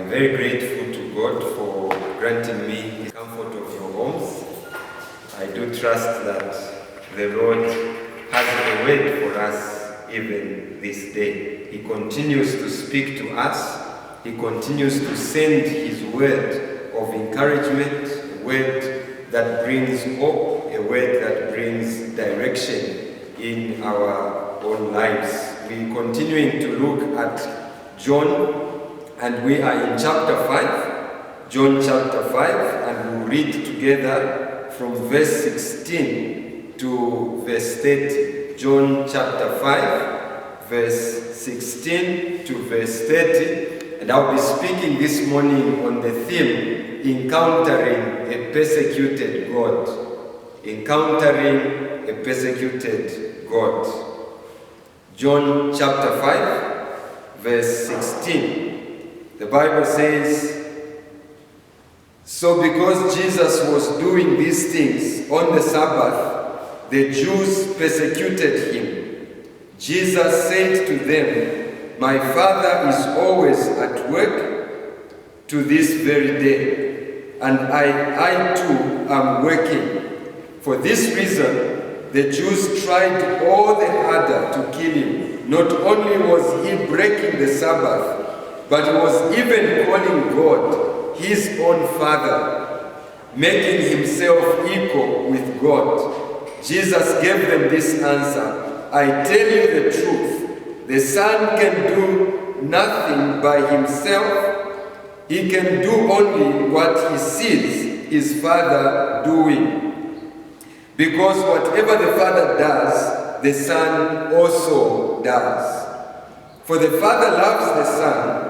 I'm very grateful to God for granting me the comfort of your homes. I do trust that the Lord has a word for us even this day. He continues to speak to us. He continues to send His word of encouragement, a word that brings hope, a word that brings direction in our own lives. We're continuing to look at John, and we are in chapter 5, John chapter 5, and we'll read together from verse 16 to verse 30. John chapter 5, verse 16 to verse 30. And I'll be speaking this morning on the theme, Encountering a Persecuted God. Encountering a Persecuted God. John chapter 5, verse 16. The Bible says, "So because Jesus was doing these things on the Sabbath, the Jews persecuted him. Jesus said to them, 'My Father is always at work to this very day, and I too am working.' For this reason, the Jews tried all the harder to kill him. Not only was he breaking the Sabbath, but he was even calling God his own Father, making himself equal with God. Jesus gave them this answer, 'I tell you the truth, the Son can do nothing by himself. He can do only what he sees his Father doing. Because whatever the Father does, the Son also does. For the Father loves the Son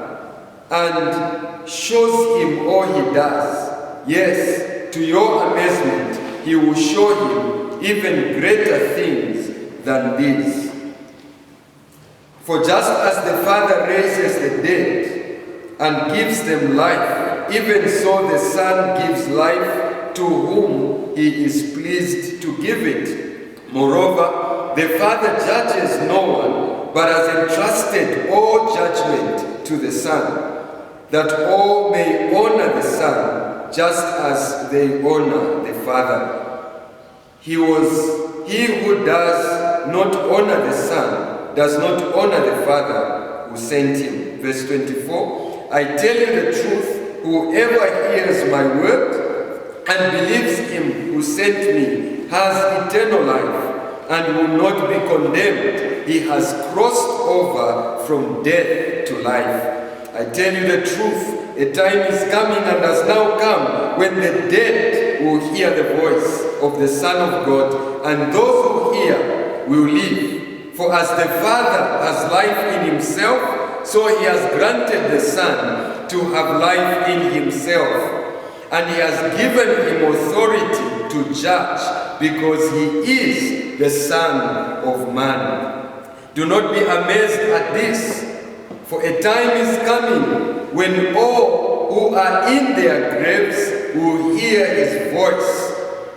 and shows him all he does. Yes, to your amazement, he will show him even greater things than these. For just as the Father raises the dead and gives them life, even so the Son gives life to whom he is pleased to give it. Moreover, the Father judges no one, but has entrusted all judgment to the Son, that all may honor the Son, just as they honor the Father. He who does not honor the Son does not honor the Father who sent him." Verse 24, "I tell you the truth, whoever hears my word and believes him who sent me has eternal life and will not be condemned. He has crossed over from death to life. I tell you the truth, a time is coming and has now come when the dead will hear the voice of the Son of God, and those who hear will live. For as the Father has life in himself, so he has granted the Son to have life in himself. And he has given him authority to judge, because he is the Son of Man. Do not be amazed at this, for a time is coming when all who are in their graves will hear his voice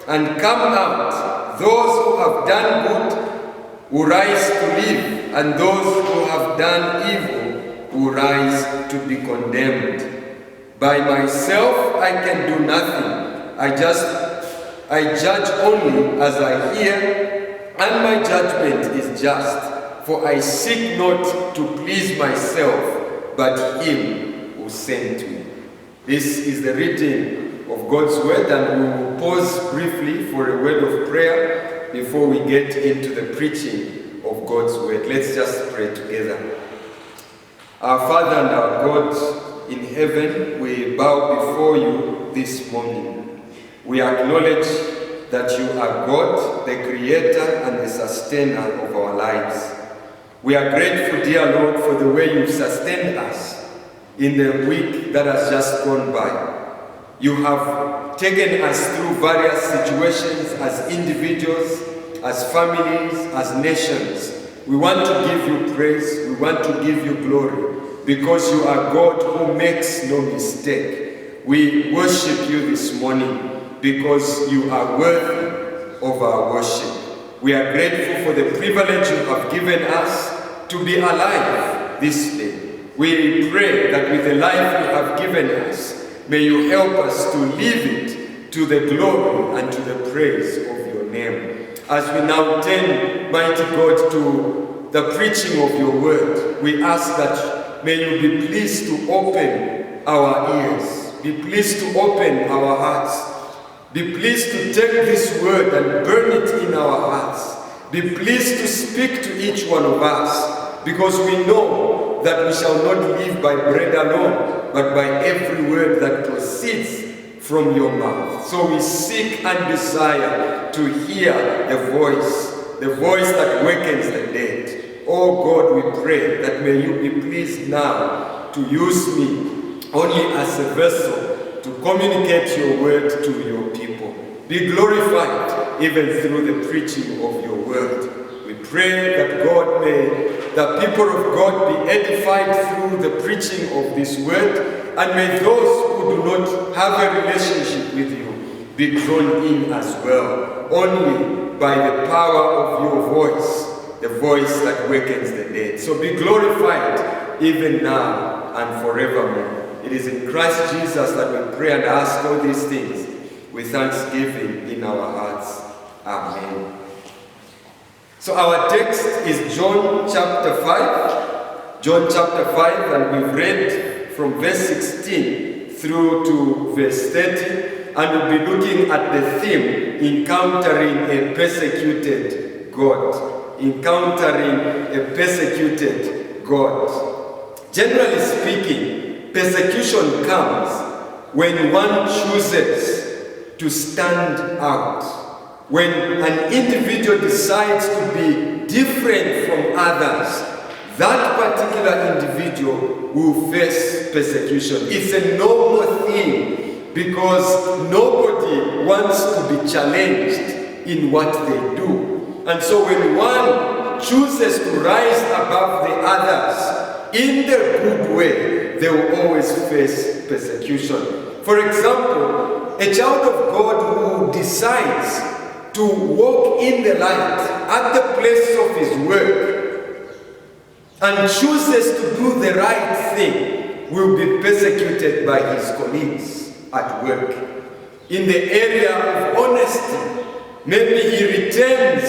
and come out. Those who have done good will rise to live, and those who have done evil will rise to be condemned. By myself I can do nothing. I judge only as I hear, and my judgment is just. For I seek not to please myself, but him who sent me." This is the reading of God's word, and we will pause briefly for a word of prayer before we get into the preaching of God's word. Let's just pray together. Our Father and our God in heaven, we bow before you this morning. We acknowledge that you are God, the creator and the sustainer of our lives. We are grateful, dear Lord, for the way you've sustained us in the week that has just gone by. You have taken us through various situations as individuals, as families, as nations. We want to give you praise, we want to give you glory, because you are God who makes no mistake. We worship you this morning because you are worthy of our worship. We are grateful for the privilege you have given us to be alive this day. We pray that with the life you have given us, may you help us to live it to the glory and to the praise of your name. As we now turn, mighty God, to the preaching of your word, we ask that may you be pleased to open our ears, be pleased to open our hearts, be pleased to take this word and burn it in our hearts, be pleased to speak to each one of us, because we know that we shall not live by bread alone, but by every word that proceeds from your mouth. So we seek and desire to hear the voice that wakens the dead. Oh God, we pray that may you be pleased now to use me only as a vessel to communicate your word to your people. Be glorified even through the preaching of your word. We pray that God may the people of God be edified through the preaching of this word, and may those who do not have a relationship with you be drawn in as well, only by the power of your voice, the voice that wakens the dead. So be glorified even now and forevermore. It is in Christ Jesus that we pray and ask all these things with thanksgiving in our hearts. Amen. So our text is John chapter 5. John chapter 5, and we've read from verse 16 through to verse 30, and we'll be looking at the theme, encountering a persecuted God. Encountering a persecuted God. Generally speaking, persecution comes when one chooses to stand out. When an individual decides to be different from others, that particular individual will face persecution. It's a normal thing because nobody wants to be challenged in what they do. And so when one chooses to rise above the others in the good way, they will always face persecution. For example, a child of God who decides to walk in the light at the place of his work and chooses to do the right thing will be persecuted by his colleagues at work. In the area of honesty, maybe he returns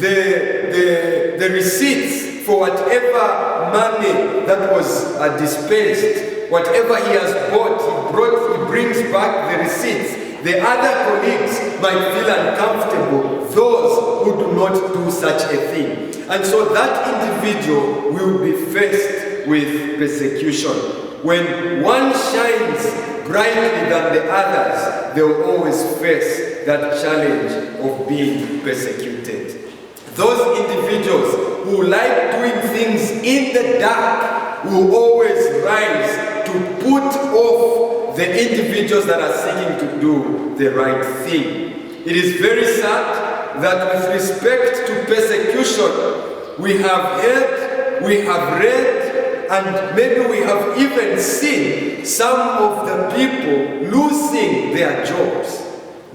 the receipts for whatever money that was dispensed. Whatever he has bought, he brings back the receipts. The other colleagues might feel uncomfortable, those who do not do such a thing. And so that individual will be faced with persecution. When one shines brightly than the others, they will always face that challenge of being persecuted. Those individuals who like doing things in the dark will always rise to put off the individuals that are seeking to do the right thing. It is very sad that with respect to persecution, we have heard, we have read, and maybe we have even seen some of the people losing their jobs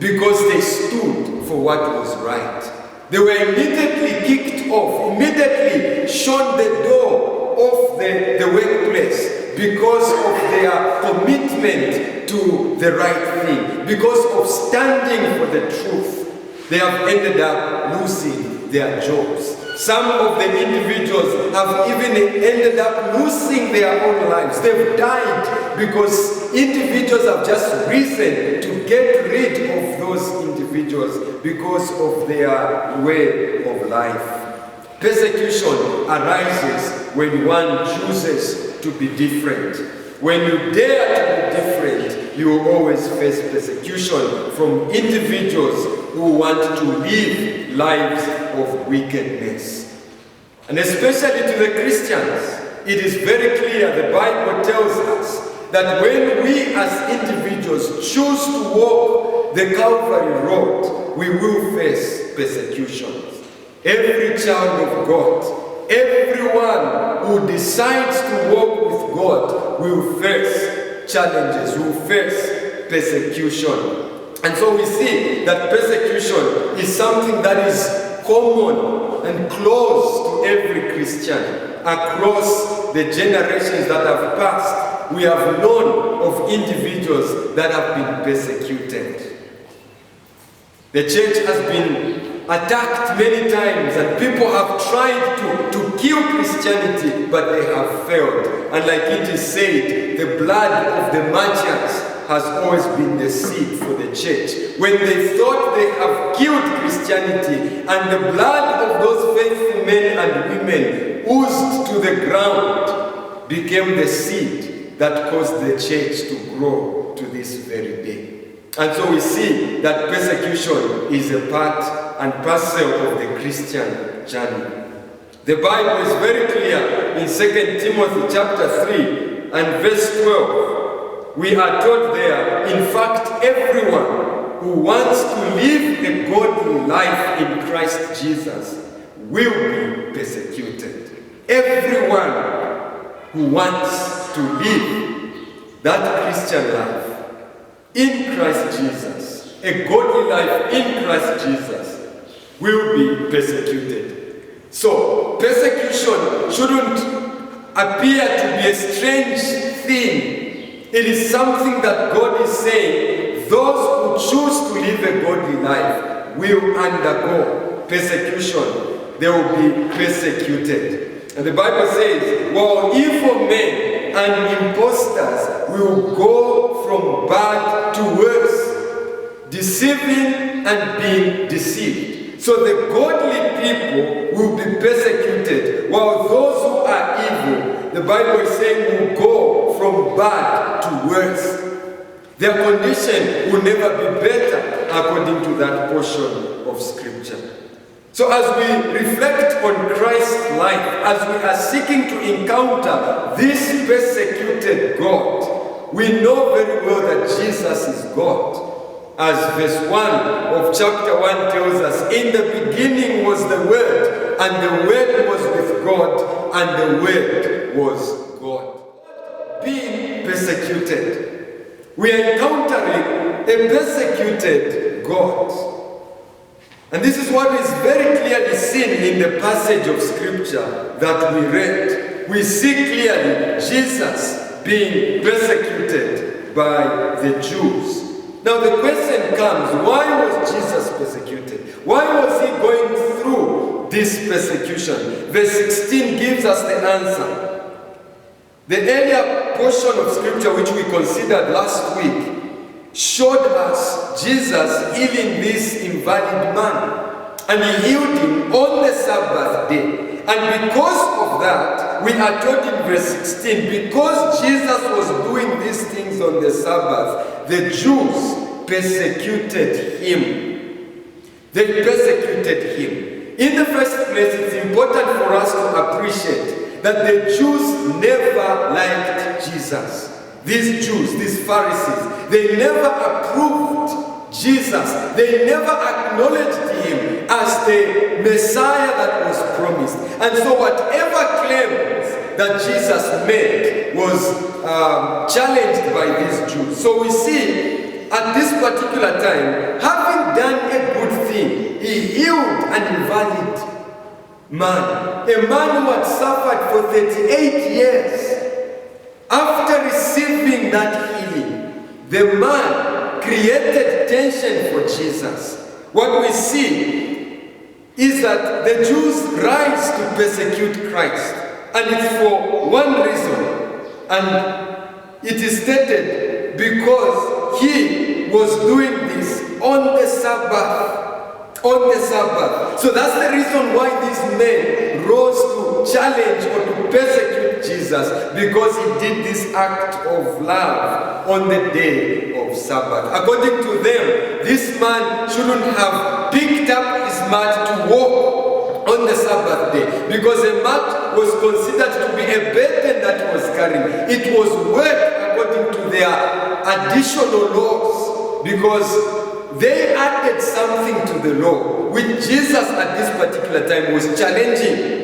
because they stood for what was right. They were immediately kicked off, immediately shown the door of the workplace because of their commitment to the right thing, because of standing for the truth. They have ended up losing their jobs. Some of the individuals have even ended up losing their own lives. They've died because individuals have just risen to get rid of those individuals because of their way of life. Persecution arises when one chooses to be different. When you dare to be different, you will always face persecution from individuals who want to live lives of wickedness. And especially to the Christians, it is very clear, the Bible tells us that when we as individuals choose to walk the Calvary road, we will face persecutions. Every child of God, everyone who decides to walk with God will face challenges, will face persecution. And so we see that persecution is something that is common and close to every Christian across the generations that have passed, we have known of individuals that have been persecuted. The church has been attacked many times, and people have tried to kill Christianity, but they have failed. And like it is said, the blood of the martyrs has always been the seed for the church. When they thought they have killed Christianity, and the blood of those faithful men and women oozed to the ground, became the seed that caused the church to grow to this very day. And so we see that persecution is a part and parcel of the Christian journey. The Bible is very clear in 2 Timothy chapter 3 and verse 12. We are told there, in fact, everyone who wants to live a godly life in Christ Jesus will be persecuted. Everyone who wants to live that Christian life in Christ Jesus, a godly life in Christ Jesus, will be persecuted. So, persecution shouldn't appear to be a strange thing. It is something that God is saying, those who choose to live a godly life will undergo persecution. They will be persecuted. And the Bible says, while evil men and impostors will go from bad to worse, deceiving and being deceived. So the godly people will be persecuted, while those who are evil, the Bible is saying, will go from bad to worse. Their condition will never be better according to that portion of Scripture. So as we reflect on Christ's life, as we are seeking to encounter this persecuted God, we know very well that Jesus is God. As verse 1 of chapter 1 tells us, in the beginning was the Word, and the Word was with God, and the Word was God. Being persecuted, we are encountering a persecuted God. And this is what is very clearly seen in the passage of Scripture that we read. We see clearly Jesus being persecuted by the Jews. Now the question comes, why was Jesus persecuted? Why was he going through this persecution? Verse 16 gives us the answer. The earlier portion of Scripture which we considered last week showed us Jesus healing this invalid man, and he healed him on the Sabbath day. And because of that, we are told in verse 16, because Jesus was doing these things on the Sabbath, the Jews persecuted him. They persecuted him. In the first place, it's important for us to appreciate that the Jews never liked Jesus. These Jews, these Pharisees, they never approved Jesus. They never acknowledged him as the Messiah that was promised. And so whatever claims that Jesus made was challenged by these Jews. So we see at this particular time, having done a good thing, he healed an invalid man, a man who had suffered for 38 years. After receiving that healing, the man created tension for Jesus. What we see is that the Jews rise to persecute Christ, and it's for one reason, and it is stated because he was doing this on the Sabbath. On the Sabbath. So that's the reason why these men rose to challenge or to persecute Jesus, because he did this act of love on the day of Sabbath. According to them, this man shouldn't have picked up his mat to walk on the Sabbath day, because a mat was considered to be a burden that he was carrying. It was work according to their additional laws, because they added something to the law, which Jesus at this particular time was challenging.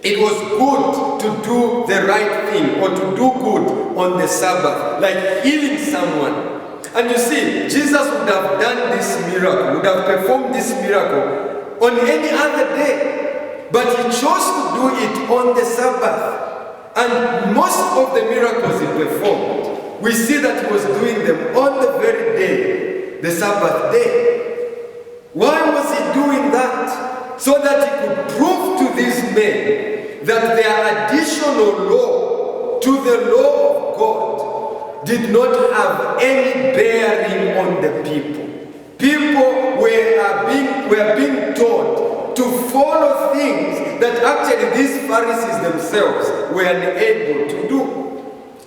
It was good to do the right thing, or to do good on the Sabbath, like healing someone. And you see, Jesus would have done this miracle, would have performed this miracle on any other day. but he chose to do it on the Sabbath. And most of the miracles he performed, we see that he was doing them on the very day, the Sabbath day. Why was he doing that? So that he could prove to these men that their additional law to the law of God did not have any bearing on the people. People were being taught to follow things that actually these Pharisees themselves were unable to do.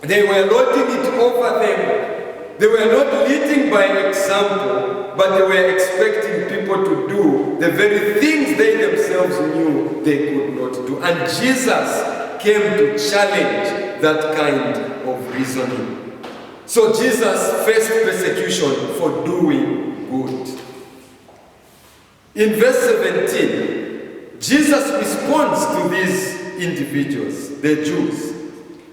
They were lording it over them. They were not leading by example, but they were expecting people to do the very things they themselves knew they could not do. And Jesus came to challenge that kind of reasoning. So Jesus faced persecution for doing good. In verse 17, Jesus responds to these individuals, the Jews.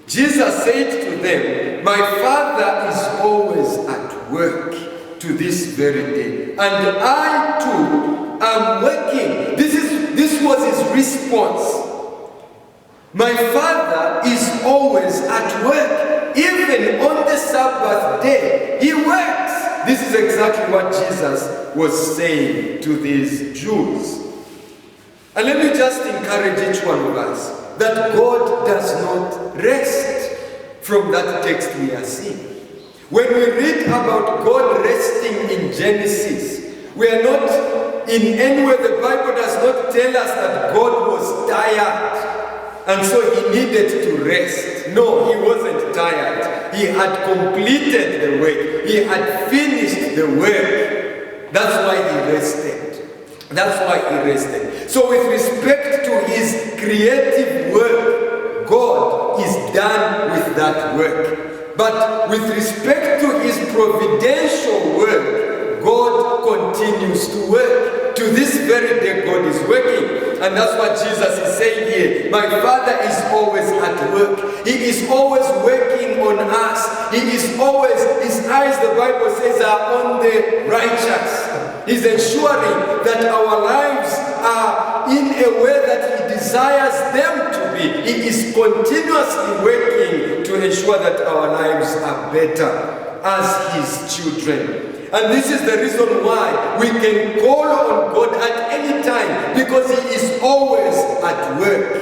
Jesus said to them, "My Father is always at work to this very day, and I too am working." This was his response. My Father is always at work. Even on the Sabbath day, he works. This is exactly what Jesus was saying to these Jews. And let me just encourage each one of us that God does not rest from that text we are seeing. When we read about God resting in Genesis, we are not in any way, the Bible does not tell us that God was tired and so he needed to rest. No, he wasn't tired. He had completed the work. He had finished the work. That's why he rested. That's why he rested. So with respect to his creative work, God is done with that work. But with respect to his providential work, God continues to work. To this very day, God is working. And that's what Jesus is saying here. My Father is always at work. He is always working on us. He is always, his eyes, the Bible says, are on the righteous. He's ensuring that our lives are in a way that he desires them to be. He is continuously working to ensure that our lives are better as his children. And this is the reason why we can call on God at any time, because he is always at work.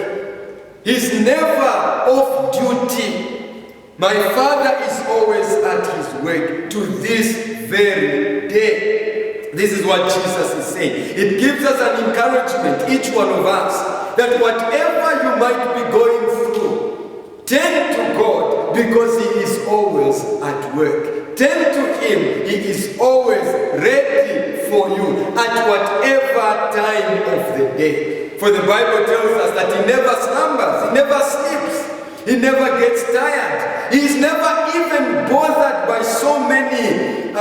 He's never off duty. My Father is always at his work to this very day. This is what Jesus is saying. It gives us an encouragement, each one of us, that whatever you might be going through, turn to God, because he is always at work. Turn to him. He is always ready for you at whatever time of the day. For the Bible tells us that he never slumbers, he never sleeps, he never gets tired. He is never even bothered by so many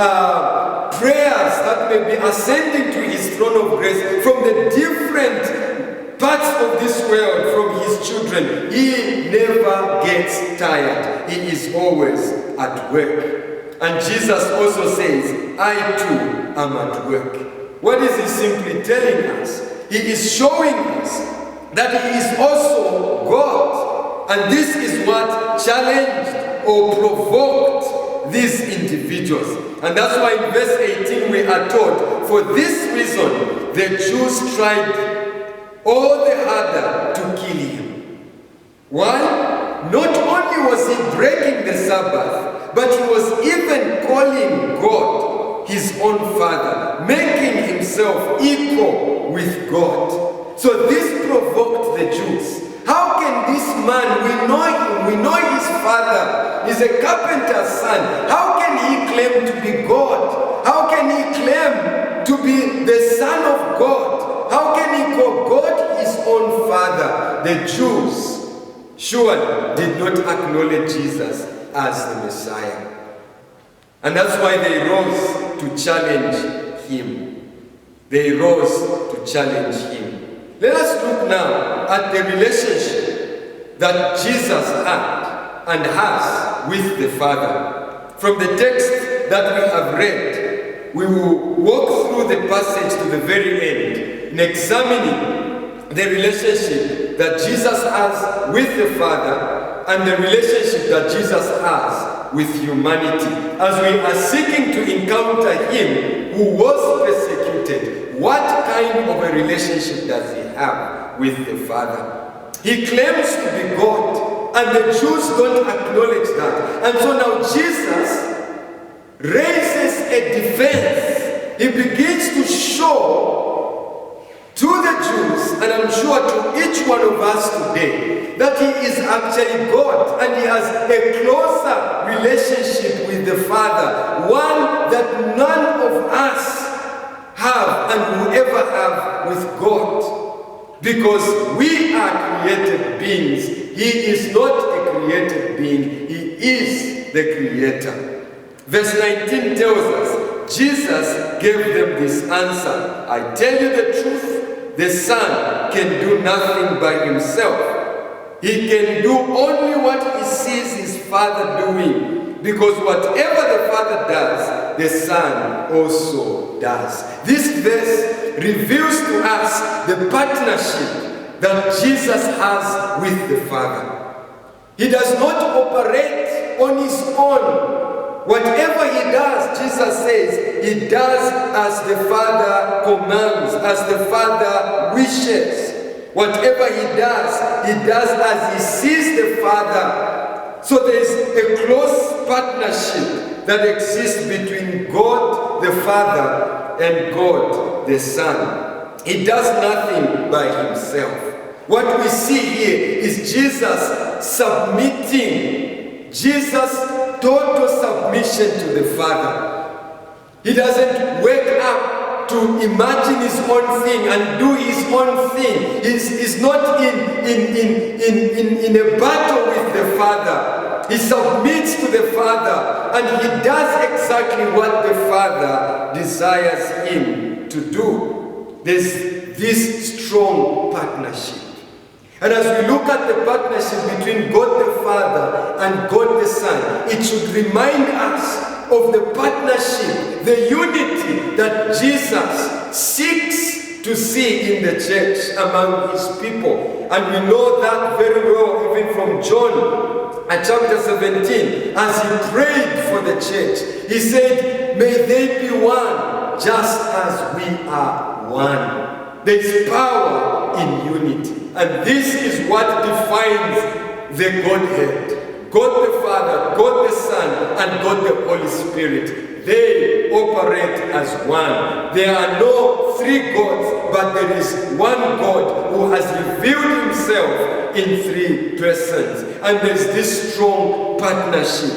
prayers that may be ascending to his throne of grace from the different parts of this world, from his children. He never gets tired. He is always at work. And Jesus also says, I too am at work. What is he simply telling us? He is showing us that he is also God. And this is what challenged or provoked these individuals. And that's why in verse 18 we are told, for this reason the Jews tried all the harder to kill him. Why? Not only was he breaking the Sabbath, but he was even calling God his own Father, making himself equal with God. So this provoked the Jews. How can this man, we know his father, he's a carpenter's son. How can he claim to be God? How can he claim to be the Son of God? How can he call God his own Father? The Jews surely did not acknowledge Jesus as the Messiah. And that's why they rose to challenge him. They rose to challenge him. Let us look now at the relationship that Jesus had and has with the Father. From the text that we have read, we will walk through the passage to the very end in examining the relationship that Jesus has with the Father and the relationship that Jesus has with humanity. As we are seeking to encounter him who was persecuted, what kind of a relationship does he have with the Father? He claims to be God, and the Jews don't acknowledge that. And so now Jesus raises a defense. He begins to show to the Jews, and I'm sure to each one of us today, that he is actually God, and he has a closer relationship with the Father, one that none of us have and will ever have with God. Because we are created beings. He is not a created being. He is the Creator. Verse 19 tells us, Jesus gave them this answer. I tell you the truth, the Son can do nothing by himself. He can do only what he sees his Father doing. Because whatever the Father does, the Son also does. This verse reveals to us the partnership that Jesus has with the Father. He does not operate on his own. Whatever he does, Jesus says, he does as the Father commands, as the Father wishes. Whatever he does as he sees the Father. So there is a close partnership that exists between God the Father and God the Son. He does nothing by himself. What we see here is Jesus submitting, Jesus' total submission to the Father. He doesn't wake up to imagine his own thing and do his own thing. He's not in a battle with the Father. He submits to the Father, and he does exactly what the Father desires him to do. There's this strong partnership. And as we look at the partnership between God the Father and God the Son, it should remind us of the partnership, the unity that Jesus seeks to see in the church among his people. And we know that very well even from John chapter 17. As he prayed for the church, he said, may they be one just as we are one. There is power in unity. And this is what defines the Godhead. God the Father, God the Son, and God the Holy Spirit. They operate as one. There are no three gods, but there is one God who has revealed himself in three persons. And there's this strong partnership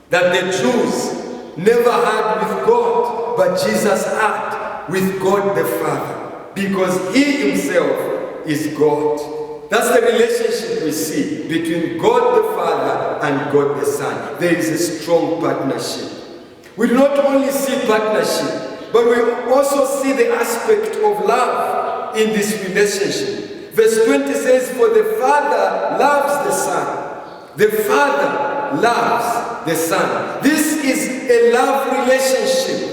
that the Jews never had with God, but Jesus had with God the Father. Because he himself is God. That's the relationship we see between God the Father and God the Son. There is a strong partnership. We do not only see partnership, but we also see the aspect of love in this relationship. Verse 20 says, for the Father loves the Son. The Father loves the Son. This is a love relationship.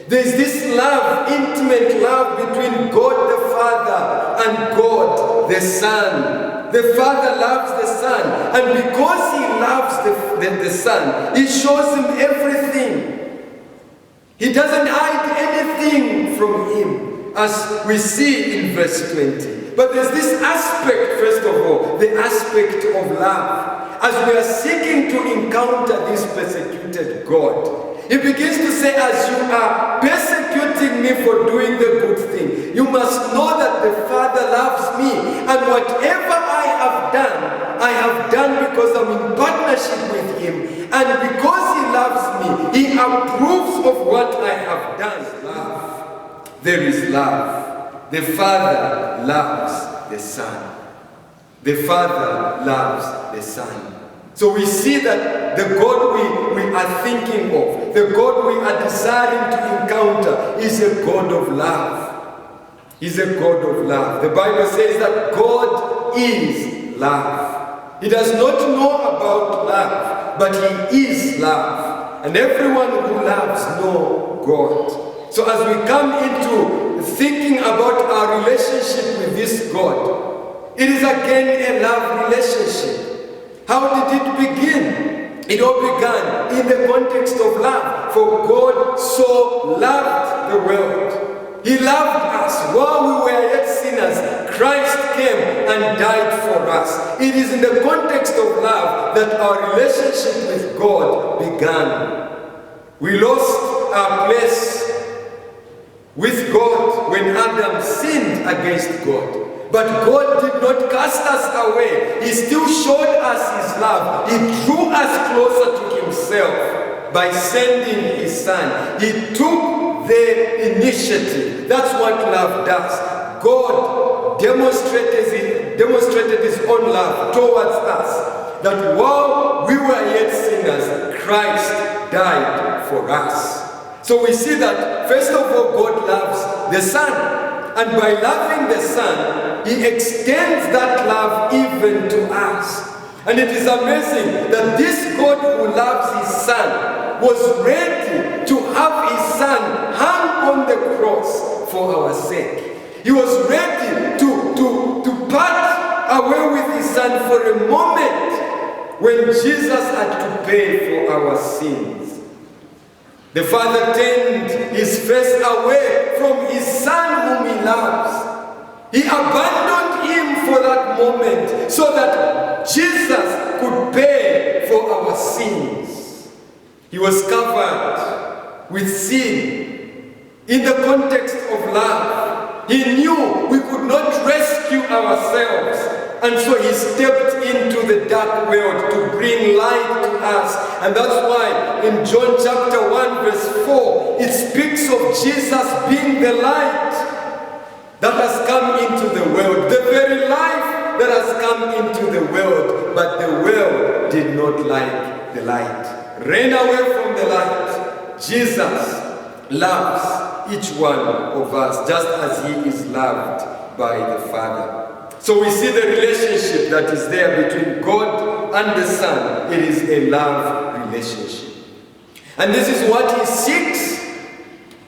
There's this love, intimate love between God the Father and God the Son. The Father loves the Son, and because he loves the Son, he shows him everything. He doesn't hide anything from him, as we see in verse 20. But there's this aspect, first of all, the aspect of love. As we are seeking to encounter this persecuted God, he begins to say, as you are persecuting me for doing the good thing, you must know that the Father loves me. And whatever I have done because I'm in partnership with him. And because he loves me, he approves of what I have done. Love. There is love. The Father loves the Son. The Father loves the Son. So we see that the God we are thinking of, the God we are desiring to encounter, is a God of love. He's a God of love. The Bible says that God is love. He does not know about love, but he is love. And everyone who loves knows God. So as we come into thinking about our relationship with this God, it is again a love relationship. How did it begin? It all began in the context of love. For God so loved the world. He loved us while we were yet sinners. Christ came and died for us. It is in the context of love that our relationship with God began. We lost our place with God when Adam sinned against God. But God did not cast us away. He still showed us his love. He drew us closer to himself by sending his son. He took the initiative. That's what love does. God demonstrated his own love towards us. That while we were yet sinners, Christ died for us. So we see that, first of all, God loves the Son. And by loving the Son, he extends that love even to us. And it is amazing that this God who loves his Son was ready to have his Son hang on the cross for our sake. He was ready to part away with his Son for a moment when Jesus had to pay for our sins. The Father turned his face away from his Son whom he loves. He abandoned him for that moment so that Jesus could pay for our sins. He was covered with sin in the context of love. He knew we could not rescue ourselves. And so he stepped into the dark world to bring light to us. And that's why in John chapter 1 verse 4, it speaks of Jesus being the light that has come into the world. The very life that has come into the world. But the world did not like the light. Ran away from the light. Jesus loves each one of us just as he is loved by the Father. So we see the relationship that is there between God and the Son. It is a love relationship. And this is what he seeks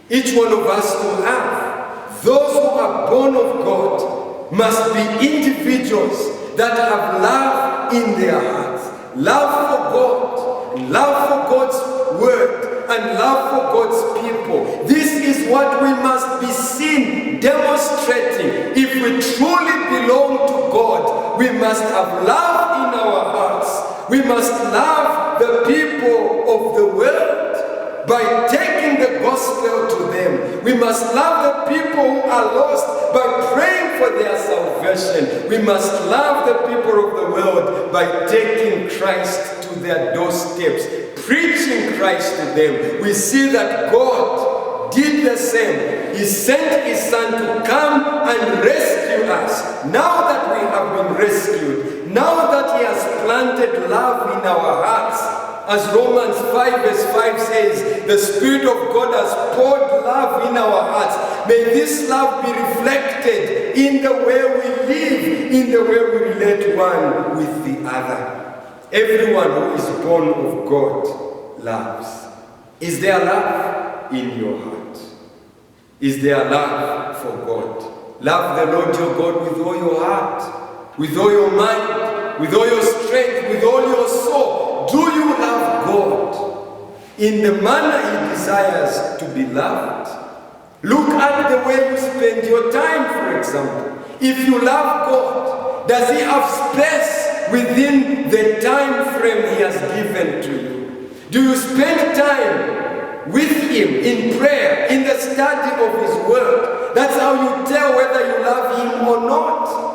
each one of us to have. Those who are born of God must be individuals that have love in their hearts. Love for God, love for God's word, and love for God's people. This is what we must be seen demonstrating. If we truly belong to God, we must have love in our hearts. We must love the people of the world by taking the gospel to them. We must love the people who are lost by praying for their salvation. We must love the people of the world by taking Christ to their doorsteps, preaching Christ to them. We see that God did the same. He sent his Son to come and rescue us. Now that we have been rescued, now that he has planted love in our hearts, as Romans 5 verse 5 says, the Spirit of God has poured love in our hearts. May this love be reflected in the way we live, in the way we relate one with the other. Everyone who is born of God loves. Is there love in your heart? Is there love for God? Love the Lord your God with all your heart, with all your mind, with all your strength, with all your soul. Do you love God in the manner he desires to be loved? Look at the way you spend your time, for example. If you love God, does he have space within the time frame he has given to you? Do you spend time with him in prayer, in the study of his word? That's how you tell whether you love him or not.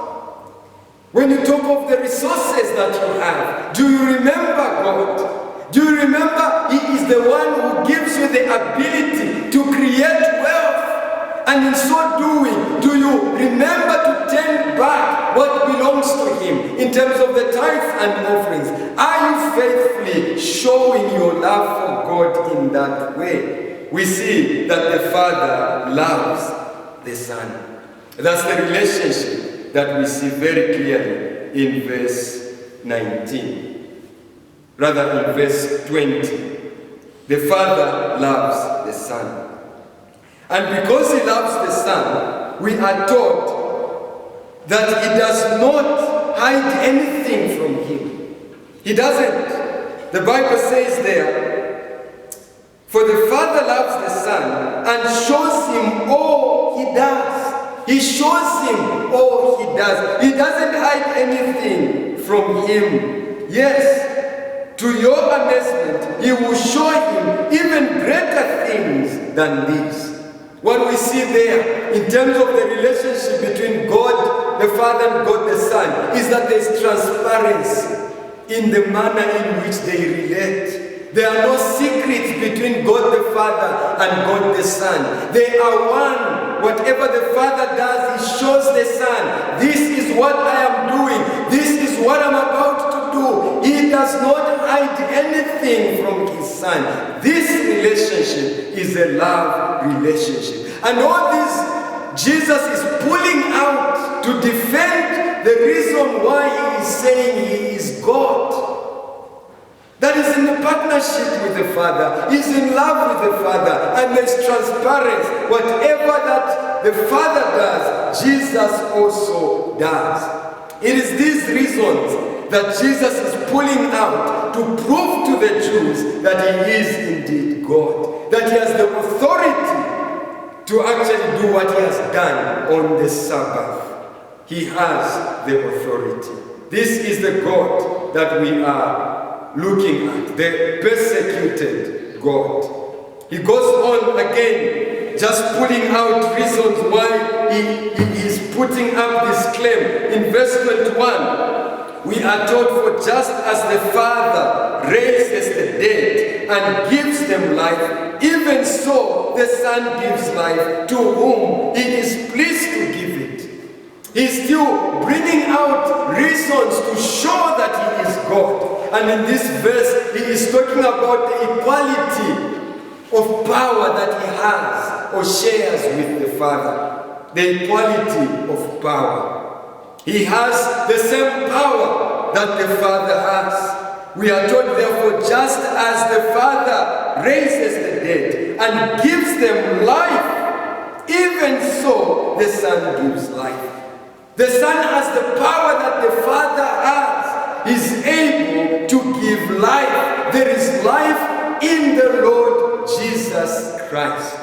When you talk of the resources that you have, do you remember God? Do you remember he is the one who gives you the ability to create wealth? And in so doing, do you remember to turn back what belongs to him in terms of the tithes and offerings? Are you faithfully showing your love for God in that way? We see that the Father loves the Son. That's the relationship that we see very clearly in verse 19. Rather, in verse 20. The Father loves the Son. And because he loves the Son, we are taught that he does not hide anything from him. He doesn't. The Bible says there, for the Father loves the Son and shows him all he does. He shows him all he does. He doesn't hide anything from him. Yes, to your amazement, he will show him even greater things than these. What we see there in terms of the relationship between God the Father and God the Son is that there is transparency in the manner in which they relate. There are no secrets between God the Father and God the Son. They are one. Whatever the Father does, he shows the Son. This is what I am doing. This is what I'm about to do. He does not hide anything from his Son. This relationship is a love relationship. And all this, Jesus is pulling out to defend the reason why he is saying he is God. That is in a partnership with the Father. He's in love with the Father. And there's transparency. Whatever that the Father does, Jesus also does. It is these reasons that Jesus is pulling out to prove to the Jews that he is indeed God. That he has the authority to actually do what he has done on the Sabbath. He has the authority. This is the God that we are looking at, the persecuted God. He goes on again, just putting out reasons why he is putting up this claim. In verse 21, we are told, for just as the Father raises the dead and gives them life, even so the Son gives life to whom he is pleased to give it. He's still bringing out reasons to show that he is God. And in this verse, he is talking about the equality of power that he has or shares with the Father. The equality of power. He has the same power that the Father has. We are told, therefore, just as the Father raises the dead and gives them life, even so the Son gives life. The Son has the power that the Father has. He's able to give life. There is life in the Lord Jesus Christ.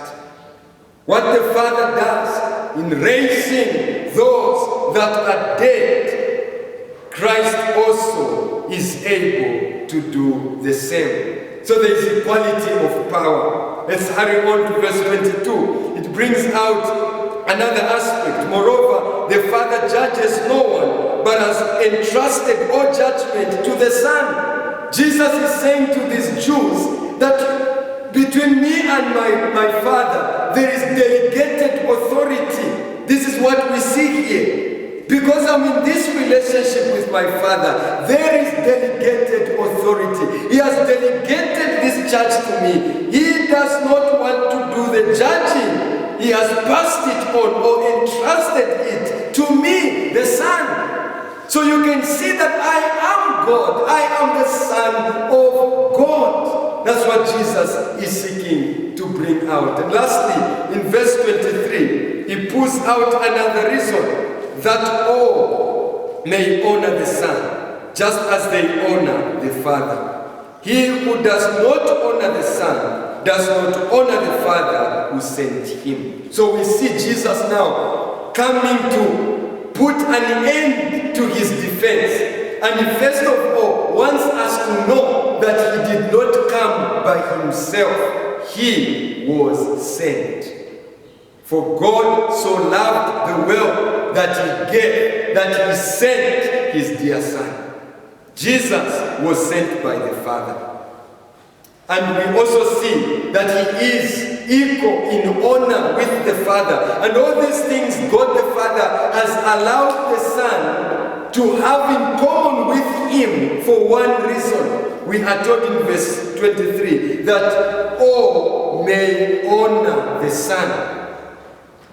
What the Father does in raising those that are dead, Christ also is able to do the same. So there is equality of power. Let's hurry on to verse 22. It brings out another aspect. Moreover, the Father judges no one, but has entrusted all judgment to the Son. Jesus is saying to these Jews that between me and my Father, there is delegated authority. This is what we see here. Because I'm in this relationship with my Father, there is delegated authority. He has delegated this charge to me. He does not want to do the judging. He has passed it on or entrusted it to me, the Son. So you can see that I am God. I am the Son of God. That's what Jesus is seeking to bring out. And lastly, in verse 23, he pulls out another reason, that all may honor the Son, just as they honor the Father. He who does not honor the Son does not honor the Father who sent him. So we see Jesus now coming to put an end to his defense. And he first of all wants us to know that he did not come by himself. He was sent. For God so loved the world that he gave, that he sent his dear Son. Jesus was sent by the Father. And we also see that he is equal in honor with the Father. And all these things God the Father has allowed the Son to have in common with him for one reason. We are told in verse 23 that all may honor the Son,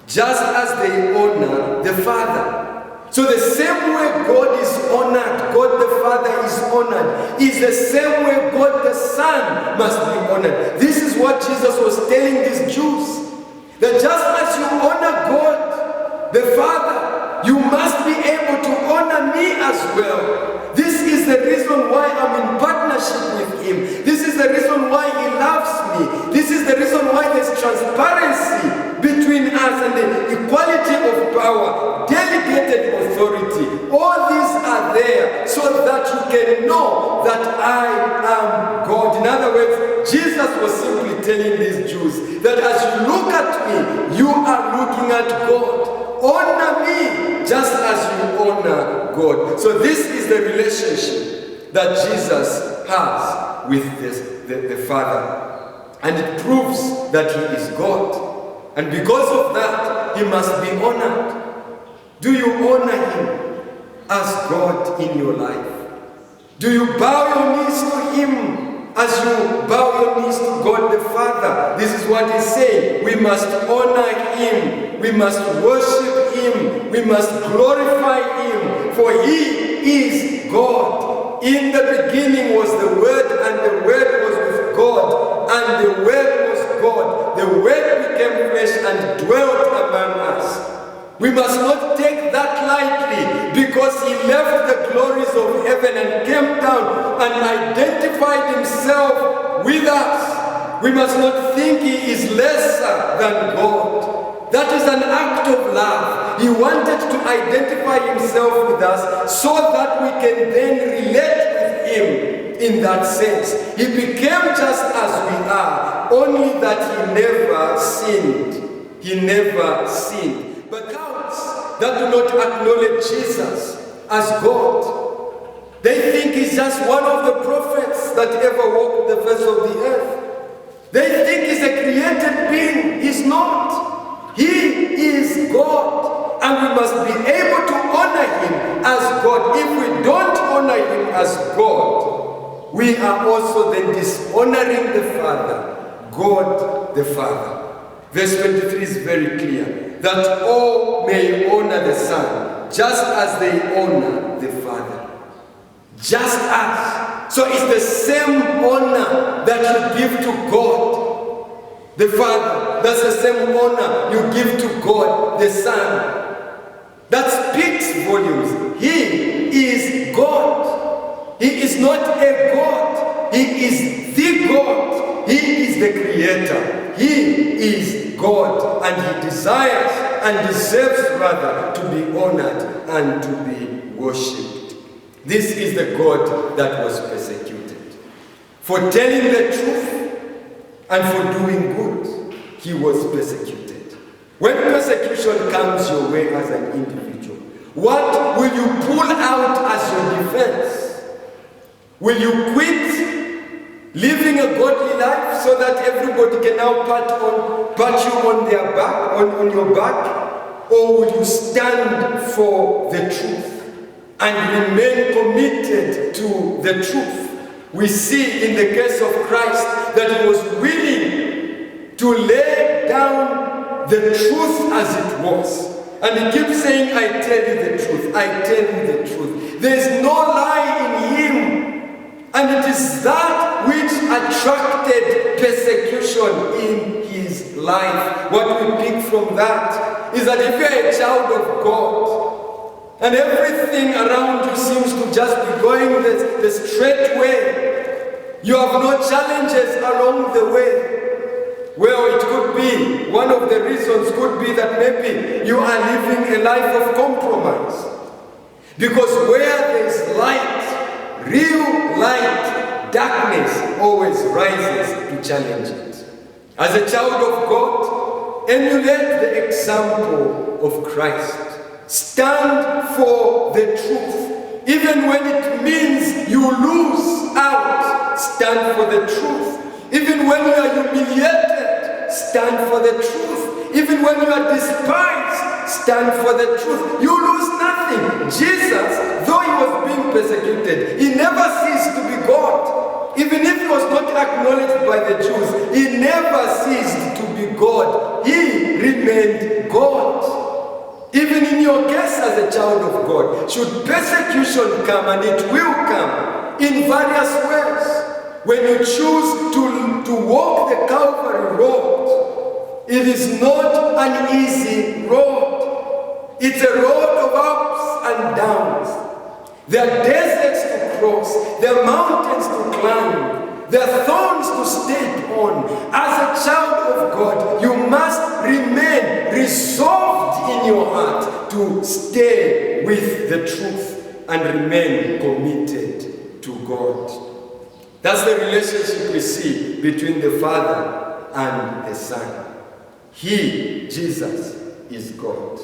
just as they honor the Father. So the same way God is honored, God the Father is honored, is the same way God the Son must be honored. This is what Jesus was telling these Jews. That just as you honor God, the Father, you must be able to honor me as well. This is the reason why I'm in partnership with Him. This is the reason why He loves me. This is the reason why there's transparency between us and the equality of power, delegated authority. All these are there so that you can know that I am God. In other words, Jesus was simply telling these Jews that as you look at me, you are looking at God. Honor me just as you honor God. So this is the relationship that Jesus has with the Father. And it proves that He is God. And because of that, He must be honored. Do you honor Him as God in your life? Do you bow your knees to Him as you bow your knees to God the Father? This is what He's saying. We must honor Him. We must worship Him. We must glorify Him. For He is God. In the beginning was the Word, and the Word was with God, and the Word was God. The Word became flesh and dwelt among us. We must not take that lightly, because He left the glories of heaven and came down and identified Himself with us. We must not think He is lesser than God. That is an act of love. He wanted to identify Himself with us so that we can then relate with Him in that sense. He became just as we are, only that He never sinned. He never sinned. But counts that do not acknowledge Jesus as God, they think He's just one of the prophets that ever walked the face of the earth. They think He's a created being. He's not. He is God. And we must be able to honor Him as God. If we don't honor Him as God, we are also then dishonoring the Father, God the Father. Verse 23 is very clear, that all may honor the Son, just as they honor the Father. Just as. So it's the same honor that you give to God, the Father. That's the same honor you give to God, the Son. That speaks volumes. He is God. He is not a God. He is the God. He is the Creator. He is God, and He desires and deserves rather to be honored and to be worshipped. This is the God that was persecuted. For telling the truth and for doing good, He was persecuted. When persecution comes your way as an individual, what will you pull out as your defense? Will you quit living a godly life so that everybody can now pat you on their back, on your back? Or will you stand for the truth and remain committed to the truth? We see in the case of Christ that He was willing to lay down the truth as it was. And He keeps saying, I tell you the truth, I tell you the truth. There is no lie in Him. And it is that which attracted persecution in His life. What we pick from that is that if you're a child of God and everything around you seems to just be going the straight way, you have no challenges along the way. Well, it could be, one of the reasons could be that maybe you are living a life of compromise. Because where there is light, real light, darkness always rises to challenge it. As a child of God, emulate the example of Christ. Stand for the truth. Even when it means you lose out, stand for the truth. Even when you are humiliated, stand for the truth. Even when you are despised, stand for the truth. You lose nothing. Jesus, though He was being persecuted, He never ceased to be God. Even if He was not acknowledged by the Jews, He never ceased to be God. He remained God. Even in your case as a child of God, should persecution come, and it will come in various ways, when you choose to walk the Calvary road, It is not an easy road. It's a road of ups and downs. There are deserts to cross. There are mountains to climb. There are thorns to step on. As a child of God, you must remain resolved in your heart to stay with the truth and remain committed to God. That's the relationship we see between the Father and the Son. He, Jesus, is God.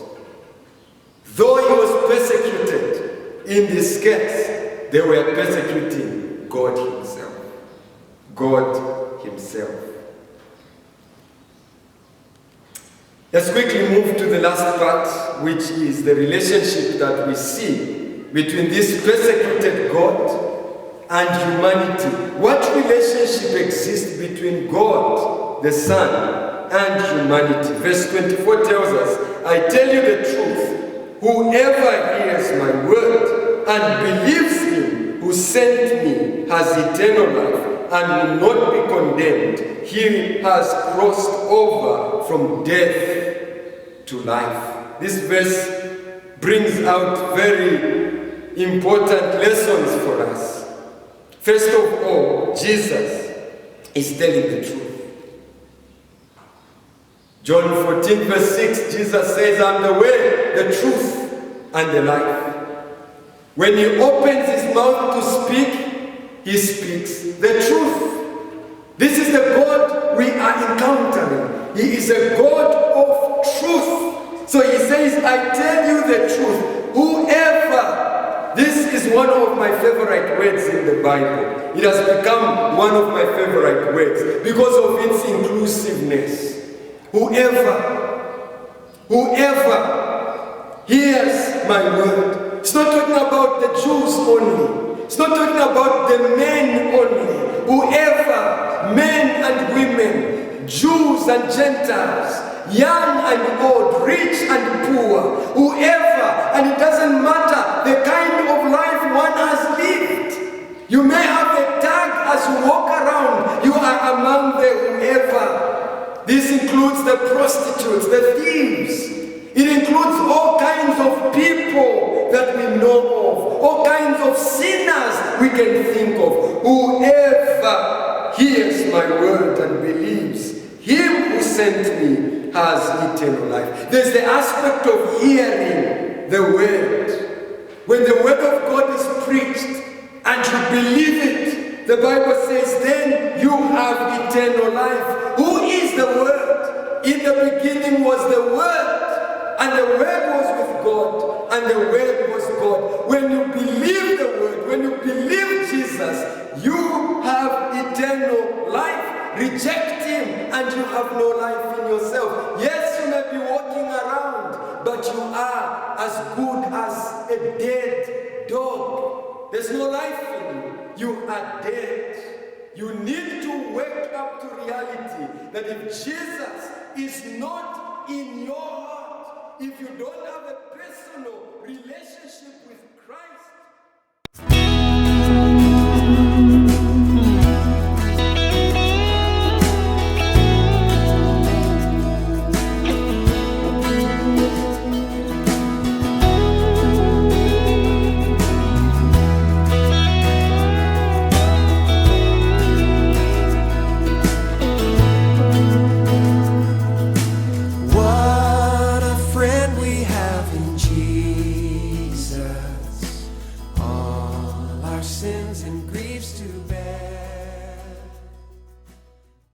Though he was persecuted in this case, they were persecuting God himself. God himself. Let's quickly move to the last part, which is the relationship that we see between this persecuted God and humanity. What relationship exists between God, the Son, and humanity? Verse 24 tells us, I tell you the truth, whoever hears my word and believes him who sent me has eternal life and will not be condemned. He has crossed over from death to life. This verse brings out very important lessons for us. First of all, Jesus is telling the truth. John 14 verse 6, Jesus says, I'm the way, the truth, and the life. When he opens his mouth to speak, he speaks the truth. This is the God we are encountering. He is a God of truth. So he says, I tell you the truth. Whoever, this is one of my favorite words in the Bible. It has become one of my favorite words because of its inclusiveness. Whoever hears my word. It's not talking about the Jews only. It's not talking about the men only. Whoever, men and women, Jews and Gentiles, young and old, rich and poor, whoever, and it doesn't matter the kind of life one has lived. You may have a tag as you walk around. You are among the whoever. This includes the prostitutes, the thieves. It includes all kinds of people that we know of, all kinds of sinners we can think of. Whoever hears my word and believes him who sent me has eternal life. There's the aspect of hearing the word. When the word of God is preached and you believe it, the Bible says, then you have eternal life. Who is the Word? In the beginning was the Word, and the Word was with God, and the Word was God. When you believe the Word, when you believe Jesus, you have eternal life. Reject him, and you have no life in yourself. Yes, you may be walking around, but you are as good as a dead dog. There's no life in you. You are dead. You need to wake up to reality that if Jesus is not in your heart, if you don't have a personal relationship with